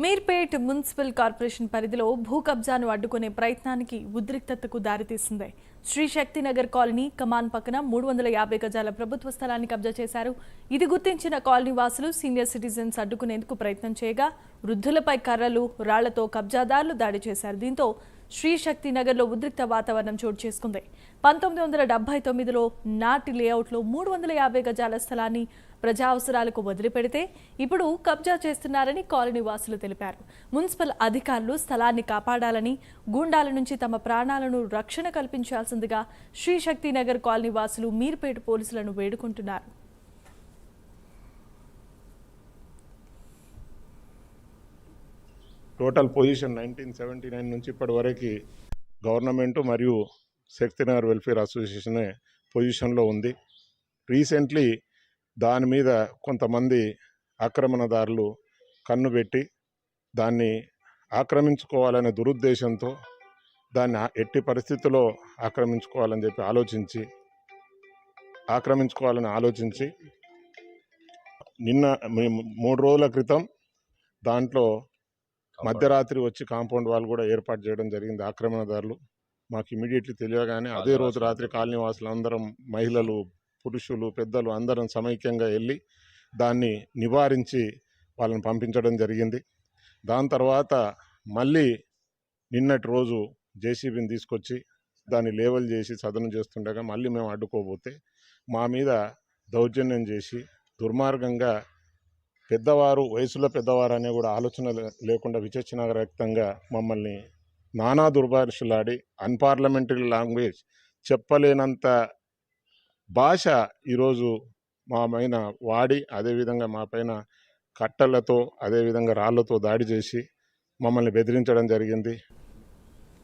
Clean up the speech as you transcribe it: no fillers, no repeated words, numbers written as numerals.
Meerpet municipal corporation పరిధిలో భూ కబ్జాను అడ్డుకునే ప్రయత్నానికి ఉద్రిక్తతకు దారితీసింది. శ్రీ శక్తినగర్ కాలనీ కమాన్ పక్కన 350 గజాల ప్రభుత్వ స్థలాన్ని కబ్జా చేశారు. ఇది గుర్తించిన కాలనీ వాసులు సీనియర్ సిటిజన్స్ అడ్డుకునేందుకు ప్రయత్నం చేయగా వృద్ధులపై కర్రలు, రాళ్లతో కబ్జాదారులు దాడి చేశారు. దీంతో శ్రీ శక్తినగర్లో ఉద్రిక్త వాతావరణం చోటు చేసుకుంది. 1979లో నాటి లేఅవుట్లో 350 గజాల స్థలాన్ని ప్రజా అవసరాలకు వదిలిపెడితే ఇప్పుడు కబ్జా చేస్తున్నారని కాలనీ వాసులు తెలిపారు. మున్సిపల్ అధికారులు స్థలాన్ని కాపాడాలని, గూండాల నుంచి తమ ప్రాణాలను రక్షణ కల్పించాల్సిందిగా శ్రీ శక్తినగర్ కాలనీ వాసులు మీర్పేట పోలీసులను వేడుకుంటున్నారు. టోటల్ పొజిషన్ 1979 నుంచి ఇప్పటి వరకు గవర్నమెంట్ మరియు శక్తినగర్ వెల్ఫేర్ అసోసియేషనే పొజిషన్లో ఉంది. రీసెంట్లీ దాని మీద కొంతమంది ఆక్రమణదారులు కన్నుబెట్టి దాన్ని ఆక్రమించుకోవాలనే దురుద్దేశంతో దాన్ని ఎట్టి పరిస్థితుల్లో ఆక్రమించుకోవాలని ఆలోచించి నిన్న 3 రోజుల క్రితం దాంట్లో మధ్యరాత్రి వచ్చి కాంపౌండ్ వాల్ కూడా ఏర్పాటు చేయడం జరిగింది. ఆక్రమణదారులు మాకు ఇమీడియట్లీ తెలియగానే అదే రోజు రాత్రి కాలనీ వాసులు అందరం, మహిళలు, పురుషులు, పెద్దలు అందరం సమైక్యంగా వెళ్ళి దాన్ని నివారించి వాళ్ళని పంపించడం జరిగింది. దాని తర్వాత మళ్ళీ నిన్నటి రోజు జేసీబీని తీసుకొచ్చి దాన్ని లేవల్ చేసి సదనం చేస్తుండగా మళ్ళీ మేము అడ్డుకోబోతే మా మీద దౌర్జన్యం చేసి దుర్మార్గంగా పెద్దవారు, వయసులో పెద్దవారు అనే కూడా ఆలోచన లేకుండా విచక్షణారహితంగా మమ్మల్ని నానా దుర్భాషలాడి అన్పార్లమెంటరీ లాంగ్వేజ్, చెప్పలేనంత భాష ఈరోజు మా పైన వాడి, అదేవిధంగా మా పైన కట్టలతో, అదేవిధంగా రాళ్లతో దాడి చేసి మమ్మల్ని బెదిరించడం జరిగింది.